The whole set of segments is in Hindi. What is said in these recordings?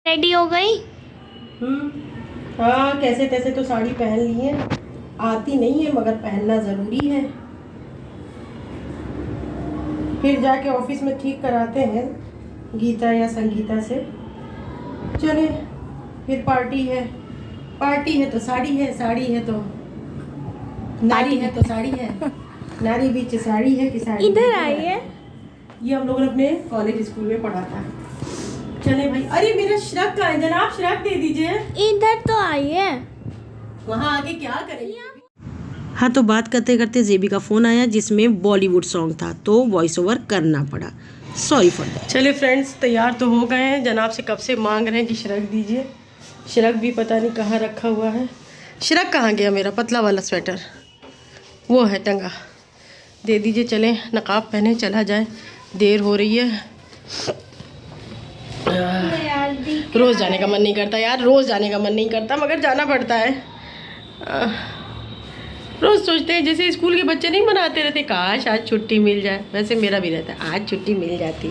रेडी हो गई? हाँ, कैसे तैसे तो साड़ी पहन ली है। आती नहीं है मगर पहनना ज़रूरी है। फिर जाके ऑफिस में ठीक कराते हैं गीता या संगीता से। चले, फिर पार्टी है तो साड़ी है, साड़ी है तो नारी है तो साड़ी है, नारी बीच साड़ी है कि साड़ी इधर आई है। ये हम लोगों ने अपने कॉलेज स्कूल में पढ़ा था। चले भाई, अरे मेरा श्रग का है जनाब, श्रग दे दीजिए। इधर तो आई है। वहाँ आगे क्या करेंगे। हाँ, तो बात करते करते जेबी का फ़ोन आया जिसमें बॉलीवुड सॉन्ग था, तो वॉइस ओवर करना पड़ा। Sorry for that. चलिए फ्रेंड्स, तैयार तो हो गए हैं। जनाब से कब से मांग रहे हैं कि श्रग दीजिए। श्रग भी पता नहीं कहाँ रखा हुआ है। श्रग कहाँ गया मेरा पतला वाला स्वेटर? वो है टंगा, दे दीजिए। चलें, नकाब पहने चला जाए, देर हो रही है। रोज़ जाने का मन नहीं करता यार, रोज़ जाने का मन नहीं करता मगर जाना पड़ता है। रोज़ सोचते हैं जैसे स्कूल के बच्चे नहीं मनाते रहते, काश आज छुट्टी मिल जाए। वैसे मेरा भी रहता है, आज छुट्टी मिल जाती।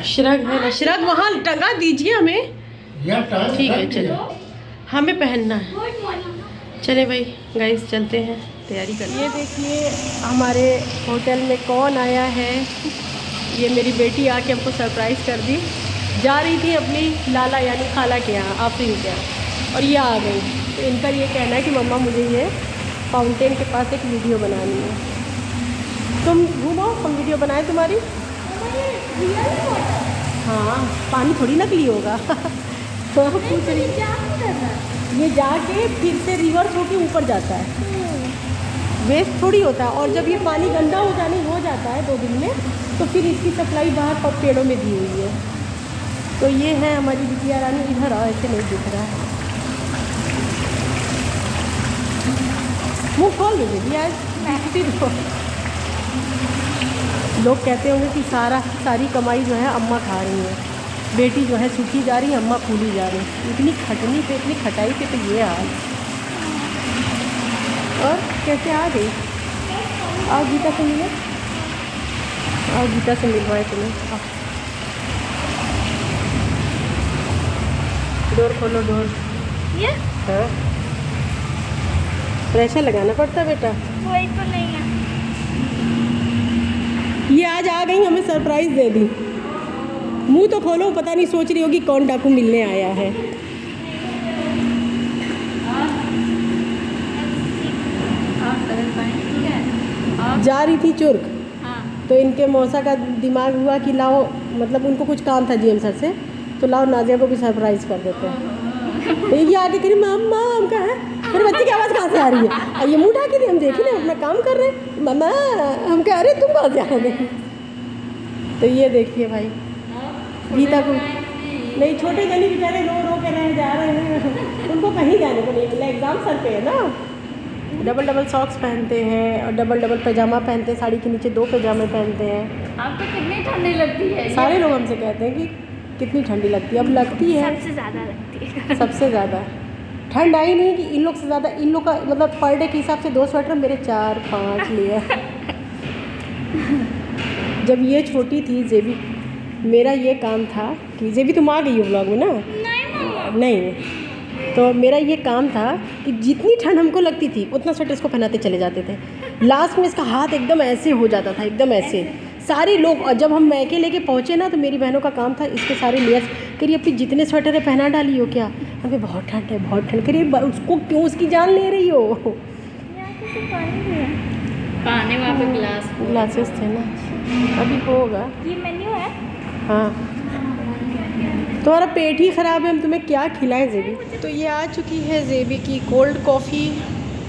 श्रग है ना, श्रग वहाँ टंगा दीजिए हमें। ठीक है, चलो हमें पहनना है। चले भाई गाइस, चलते हैं, तैयारी कर। ये देखिए हमारे होटल में कौन आया है। ये मेरी बेटी आके हमको सरप्राइज़ कर दी। जा रही थी अपनी लाला यानी खाला के यहाँ, आफरीन के यहाँ, और ये आ गई। तो इनका ये कहना है कि मम्मा मुझे ये फाउंटेन के पास एक वीडियो बनानी है। तुम घूमो, हम वीडियो बनाए तुम्हारी। हाँ, पानी थोड़ी नकली होगा। तो पूछ रही ये जाके फिर से रिवर्स होके ऊपर जाता है, वेस्ट थोड़ी होता है। और जब ये पानी गंदा हो जाता है 2 दिन में, तो फिर इसकी सप्लाई बाहर पेड़ों में दी हुई है। तो ये है हमारी बिटिया रानी। इधर आओ, ऐसे नहीं दिख रहा है। मुँह खोल दीजिए यार, लोग कहते होंगे कि सारी कमाई जो है अम्मा खा रही है, बेटी जो है सूखी जा रही है, अम्मा फूली जा रही है। इतनी खटनी पे, इतनी खटाई पे तो ये हाल। और कैसे आ गई? आओ गीता से मिले, आओ गीता से मिलवाए तुम्हें। आओ, डोर खोलो, डोर। ये हाँ, प्रेशर लगाना पड़ता है बेटा। वही तो नहीं है। ये आज आ गई, हमें सरप्राइज़ दे दी। मुंह तो खोलो, पता नहीं सोच रही होगी कौन डाकू मिलने आया है। जा रही थी चुर्क। हाँ। तो इनके मौसा का दिमाग हुआ कि लाओ, मतलब उनको कुछ काम था जीएम सर से, तो लाओ नाजिया को भी सरप्राइज़ कर देते हैं। तो ये आके करी मम्मा हम कहा है, मेरे बच्चे की आवाज़ कहाँ से आ रही है। और ये मुँह ढाके थे, हम देखे ना अपना काम कर रहे हैं। मम्मा हम कह रहे तुम कहाँ से आ गए। तो ये देखिए भाई, गीता को नहीं, छोटे जनी बेचारे रो रो के रह जा रहे हैं। उनको कहीं जाने को नहीं मिला, एग्ज़ाम सर पे है ना। डबल सॉक्स पहनते हैं और डबल पैजामा पहनते हैं, साड़ी के नीचे 2 पैजामे पहनते हैं। आपको कितनी ठंडी लगती है? सारे लोग हमसे कहते हैं कि कितनी ठंडी लगती है। अब लगती है, सबसे ज़्यादा लगती है। सबसे ज़्यादा ठंड आई नहीं कि इन लोग से ज़्यादा। इन लोग का मतलब पर डे के हिसाब से 2 स्वेटर, मेरे 4-5 लिए। जब ये छोटी थी जेबी, मेरा ये काम था कि जेबी तुम आ गई हो व्लॉग में ना? नहीं, तो मेरा ये काम था कि जितनी ठंड हमको लगती थी उतना स्वेटर इसको पहनाते चले जाते थे। लास्ट में इसका हाथ एकदम ऐसे हो जाता था, एकदम ऐसे। सारे लोग, और जब हम मैके लेके पहुँचे ना, तो मेरी बहनों का काम था इसके सारे लेयर्स करिए, अपनी जितने स्वेटर है पहना डाली हो क्या? हमें बहुत ठंड है, बहुत ठंड। करिए उसको क्यों उसकी जान ले रही हो? पानी वहाँ पे ग्लासेस थे ना, अभी होगा। ये मेन्यू है। हाँ, तुम्हारा पेट ही ख़राब है, हम तुम्हें क्या खिलाएं जेबी। तो ये आ चुकी है जेबी की cold coffee.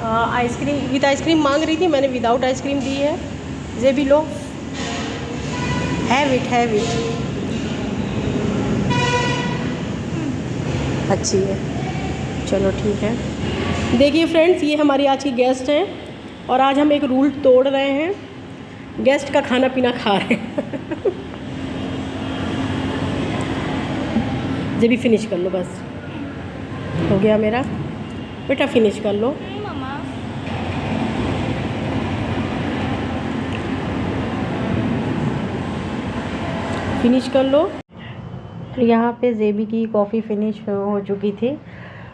Ice cream with ice cream मांग रही थी, मैंने विदाउट आइसक्रीम दी है। जेबी लो, हैव इट। अच्छी है, चलो ठीक है। देखिए फ्रेंड्स, ये हमारी आज की गेस्ट हैं और आज हम एक रूल तोड़ रहे हैं, गेस्ट का खाना पीना खा रहे हैं। जब भी फिनिश कर लो, बस हो गया मेरा बेटा, फिनिश कर लो। फिनिश कर लो। यहाँ पे जेबी की कॉफ़ी फिनिश हो चुकी थी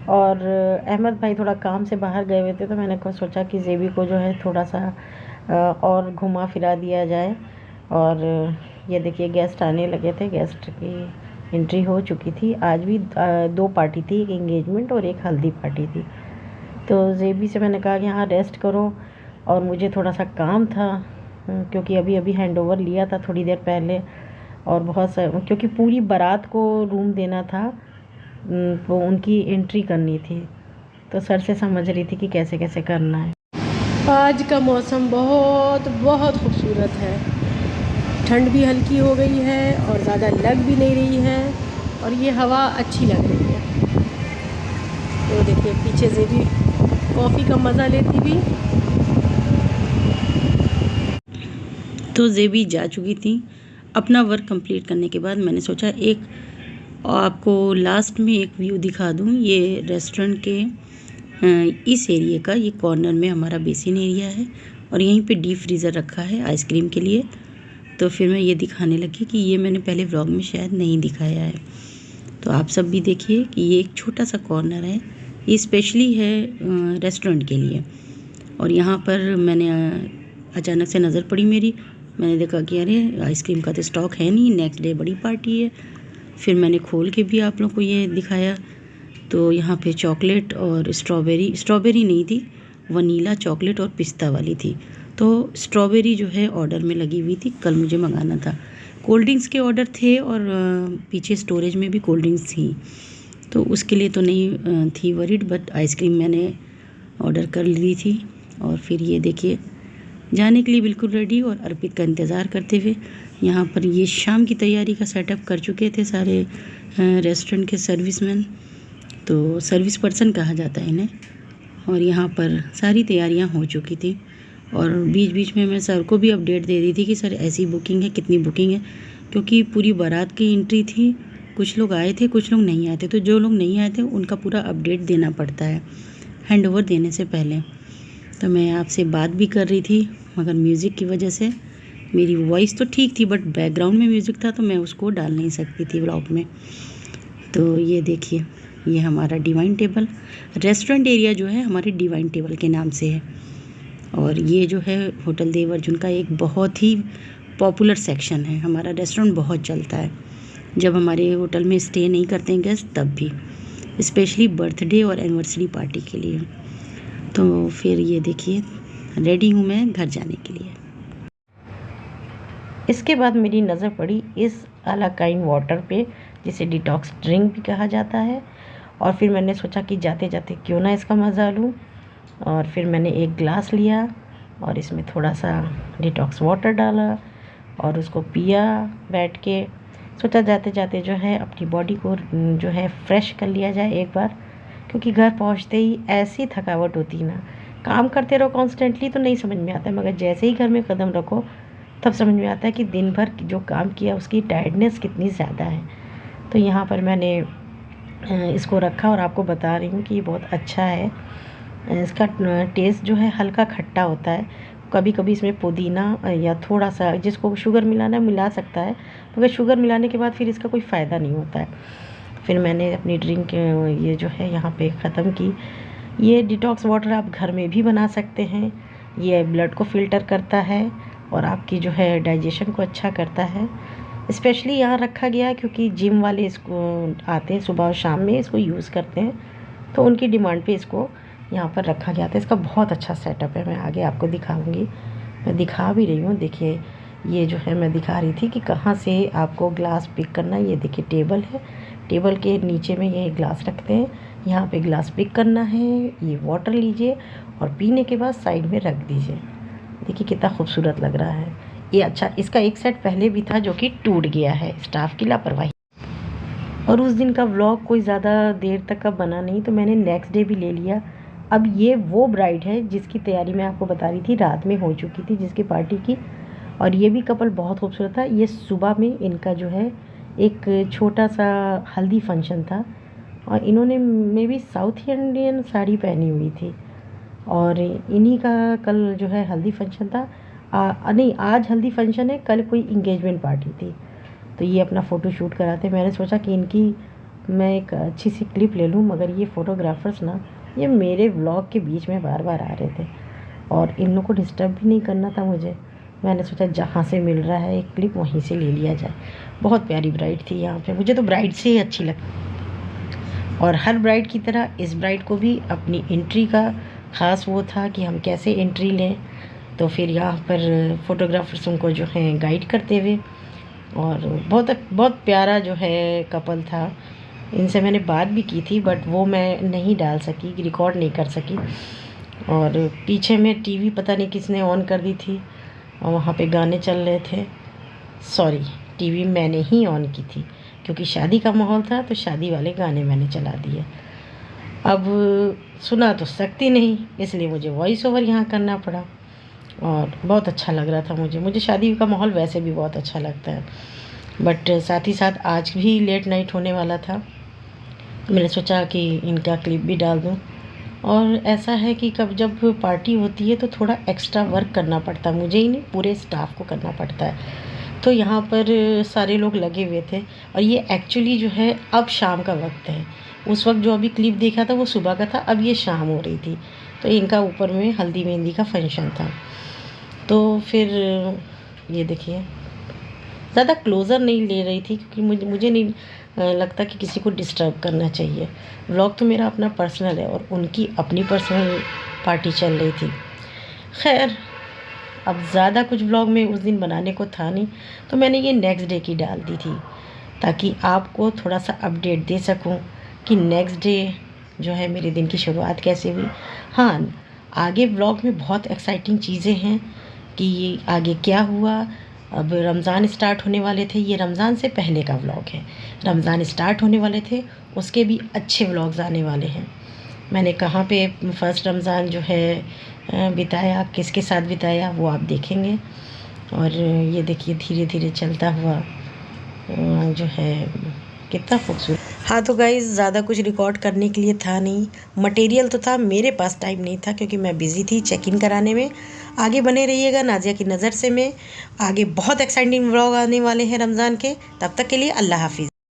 और अहमद भाई थोड़ा काम से बाहर गए हुए थे, तो मैंने को सोचा कि जेबी को जो है थोड़ा सा और घुमा फिरा दिया जाए। और ये देखिए गेस्ट आने लगे थे, गेस्ट की एंट्री हो चुकी थी। आज भी 2 पार्टी थी, एक एंगेजमेंट और एक हल्दी पार्टी थी। तो जेबी से मैंने कहा कि हाँ रेस्ट करो, और मुझे थोड़ा सा काम था क्योंकि अभी अभी हैंडओवर लिया था थोड़ी देर पहले, और बहुत सा क्योंकि पूरी बारात को रूम देना था, वो उनकी एंट्री करनी थी, तो सर से समझ रही थी कि कैसे कैसे करना है। आज का मौसम बहुत बहुत खूबसूरत है, ठंड भी हल्की हो गई है और ज़्यादा लग भी नहीं रही है, और ये हवा अच्छी लग रही है। तो देखिए पीछे से भी कॉफ़ी का मज़ा लेती भी। तो जेबी जा चुकी थी। अपना वर्क कंप्लीट करने के बाद मैंने सोचा एक आपको लास्ट में एक व्यू दिखा दूं। ये रेस्टोरेंट के इस एरिया का, ये कॉर्नर में हमारा बेसिन एरिया है और यहीं पे डीप फ्रीज़र रखा है आइसक्रीम के लिए। तो फिर मैं ये दिखाने लगी कि ये मैंने पहले व्लॉग में शायद नहीं दिखाया है, तो आप सब भी देखिए कि ये एक छोटा सा कॉर्नर है, ये स्पेशली है रेस्टोरेंट के लिए। और यहाँ पर मैंने अचानक से नज़र पड़ी मेरी, मैंने देखा कि अरे आइसक्रीम का तो स्टॉक है नहीं, नेक्स्ट डे बड़ी पार्टी है। फिर मैंने खोल के भी आप लोगों को ये दिखाया। तो यहाँ पे चॉकलेट और स्ट्रॉबेरी नहीं थी, वनीला चॉकलेट और पिस्ता वाली थी। तो स्ट्रॉबेरी जो है ऑर्डर में लगी हुई थी, कल मुझे मंगाना था। कोल्ड ड्रिंक्स के ऑर्डर थे और पीछे स्टोरेज में भी कोल्ड ड्रिंक्स थी, तो उसके लिए तो नहीं थी वरीड, बट आइसक्रीम मैंने ऑर्डर कर ली थी। और फिर ये देखिए जाने के लिए बिल्कुल रेडी, और अर्पित का इंतज़ार करते हुए यहाँ पर ये शाम की तैयारी का सेटअप कर चुके थे सारे रेस्टोरेंट के सर्विसमैन, तो सर्विस पर्सन कहा जाता है इन्हें। और यहाँ पर सारी तैयारियाँ हो चुकी थी, और बीच बीच में मैं सर को भी अपडेट दे दी थी कि सर ऐसी बुकिंग है, कितनी बुकिंग है, क्योंकि पूरी बारात की एंट्री थी। कुछ लोग आए थे, कुछ लोग नहीं आए थे, तो जो लोग नहीं आए थे उनका पूरा अपडेट देना पड़ता है हैंडओवर देने से पहले। तो मैं आपसे बात भी कर रही थी, मगर म्यूज़िक की वजह से मेरी वॉइस तो ठीक थी, बट बैकग्राउंड में म्यूज़िक था तो मैं उसको डाल नहीं सकती थी व्लॉग में। तो ये देखिए ये हमारा डिवाइन टेबल, रेस्टोरेंट एरिया जो है हमारे डिवाइन टेबल के नाम से है। और ये जो है होटल देव अर्जुन का एक बहुत ही पॉपुलर सेक्शन है। हमारा रेस्टोरेंट बहुत चलता है, जब हमारे होटल में स्टे नहीं करते हैं गेस्ट तब भी, स्पेशली बर्थडे और एनिवर्सरी पार्टी के लिए। तो फिर ये देखिए रेडी हूँ मैं घर जाने के लिए। इसके बाद मेरी नज़र पड़ी इस अलाकाइन वाटर पे, जिसे डिटॉक्स ड्रिंक भी कहा जाता है। और फिर मैंने सोचा कि जाते जाते क्यों ना इसका मज़ा लूँ, और फिर मैंने एक ग्लास लिया और इसमें थोड़ा सा डिटॉक्स वाटर डाला और उसको पिया बैठ के। सोचा जाते जाते जो है अपनी बॉडी को जो है फ्रेश कर लिया जाए एक बार, क्योंकि घर पहुंचते ही ऐसी थकावट होती है ना, काम करते रहो कॉन्स्टेंटली तो नहीं समझ में आता है, मगर जैसे ही घर में कदम रखो तब समझ में आता है कि दिन भर जो काम किया उसकी टायर्डनेस कितनी ज़्यादा है। तो यहाँ पर मैंने इसको रखा और आपको बता रही हूँ कि ये बहुत अच्छा है। इसका टेस्ट जो है हल्का खट्टा होता है, कभी कभी इसमें पुदीना या थोड़ा सा जिसको शुगर मिलाना मिला सकता है, मगर शुगर मिलाने के बाद फिर इसका कोई फ़ायदा नहीं होता है। फिर मैंने अपनी ड्रिंक ये जो है यहाँ पे ख़त्म की। ये डिटॉक्स वाटर आप घर में भी बना सकते हैं, ये ब्लड को फ़िल्टर करता है और आपकी जो है डाइजेशन को अच्छा करता है। स्पेशली यहाँ रखा गया है क्योंकि जिम वाले इसको आते हैं सुबह और शाम में इसको यूज़ करते हैं, तो उनकी डिमांड पे इसको यहाँ पर रखा गया था। इसका बहुत अच्छा सेटअप है, मैं आगे आपको दिखाऊंगी, मैं दिखा भी रही हूँ। देखिए ये जो है मैं दिखा रही थी कि कहाँ से आपको ग्लास पिक करना है। ये देखिए टेबल है, टेबल के नीचे में ये ग्लास रखते हैं, यहाँ पे ग्लास पिक करना है, ये वाटर लीजिए और पीने के बाद साइड में रख दीजिए। देखिए कितना खूबसूरत लग रहा है ये। अच्छा, इसका एक सेट पहले भी था जो कि टूट गया है, स्टाफ की लापरवाही। और उस दिन का व्लॉग कोई ज़्यादा देर तक का बना नहीं, तो मैंने नेक्स्ट डे भी ले लिया। अब ये वो ब्राइड है जिसकी तैयारी मैं आपको बता रही थी रात में हो चुकी थी, जिसकी पार्टी की। और ये भी कपल बहुत खूबसूरत था। ये सुबह में इनका जो है एक छोटा सा हल्दी फंक्शन था और इन्होंने may be south Indian sari पहनी हुई थी, और इन्हीं का कल जो है हल्दी फंक्शन था। नहीं, आज हल्दी फंक्शन है, कल कोई इंगेजमेंट पार्टी थी। तो ये अपना फ़ोटो शूट कराते। मैंने सोचा कि इनकी मैं एक अच्छी सी क्लिप ले लूँ, मगर ये फ़ोटोग्राफ़र्स ना ये मेरे व्लॉग के बीच में बार बार आ रहे थे और इन लोगों को डिस्टर्ब भी नहीं करना था मुझे। मैंने सोचा जहाँ से मिल रहा है एक क्लिप वहीं से ले लिया जाए। बहुत प्यारी ब्राइड थी यहाँ पे, मुझे तो ब्राइड से ही अच्छी लगती। और हर ब्राइड की तरह इस ब्राइड को भी अपनी एंट्री का ख़ास वो था कि हम कैसे एंट्री लें। तो फिर यहाँ पर फ़ोटोग्राफ़र्स उनको जो हैं गाइड करते हुए, और बहुत प्यारा जो है कपल था। इनसे मैंने बात भी की थी बट वो मैं नहीं डाल सकी, रिकॉर्ड नहीं कर सकी। और पीछे में टीवी पता नहीं किसने ऑन कर दी थी और वहाँ पे गाने चल रहे थे। सॉरी, टीवी मैंने ही ऑन की थी क्योंकि शादी का माहौल था तो शादी वाले गाने मैंने चला दिए। अब सुना तो सकती नहीं, इसलिए मुझे वॉइस ओवर यहाँ करना पड़ा और बहुत अच्छा लग रहा था मुझे शादी का माहौल वैसे भी बहुत अच्छा लगता है। बट साथ ही साथ आज भी लेट नाइट होने वाला था, मैंने सोचा कि इनका क्लिप भी डाल दूँ। और ऐसा है कि जब पार्टी होती है तो थोड़ा एक्स्ट्रा वर्क करना पड़ता है, मुझे ही नहीं पूरे स्टाफ को करना पड़ता है। तो यहाँ पर सारे लोग लगे हुए थे और ये एक्चुअली जो है अब शाम का वक्त है। उस वक्त जो अभी क्लिप देखा था वो सुबह का था, अब ये शाम हो रही थी। तो इनका ऊपर में हल्दी मेहंदी का फंक्शन था। तो फिर ये देखिए, ज़्यादा क्लोज़र नहीं ले रही थी क्योंकि मुझे नहीं लगता कि किसी को डिस्टर्ब करना चाहिए। व्लॉग तो मेरा अपना पर्सनल है और उनकी अपनी पर्सनल पार्टी चल रही थी। खैर, अब ज़्यादा कुछ व्लॉग में उस दिन बनाने को था नहीं, तो मैंने ये नेक्स्ट डे की डाल दी थी ताकि आपको थोड़ा सा अपडेट दे सकूं कि नेक्स्ट डे जो है मेरे दिन की शुरुआत कैसे हुई। हाँ, आगे व्लॉग में बहुत एक्साइटिंग चीज़ें हैं कि आगे क्या हुआ। अब रमज़ान स्टार्ट होने वाले थे, ये रमज़ान से पहले का व्लॉग है। रमज़ान स्टार्ट होने वाले थे, उसके भी अच्छे व्लॉग्स आने वाले हैं। मैंने कहाँ पे फ़र्स्ट रमज़ान जो है बिताया, किसके साथ बिताया, वो आप देखेंगे। और ये देखिए धीरे धीरे चलता हुआ जो है कितना खूबसूरत। हाँ तो गाइज़, ज़्यादा कुछ रिकॉर्ड करने के लिए था नहीं, मटेरियल तो था, मेरे पास टाइम नहीं था क्योंकि मैं बिज़ी थी चेक इन कराने में। आगे बने रहिएगा नाज़िया की नज़र से में, आगे बहुत एक्साइटिंग व्लॉग आने वाले हैं रमज़ान के। तब तक के लिए अल्लाह हाफिज़।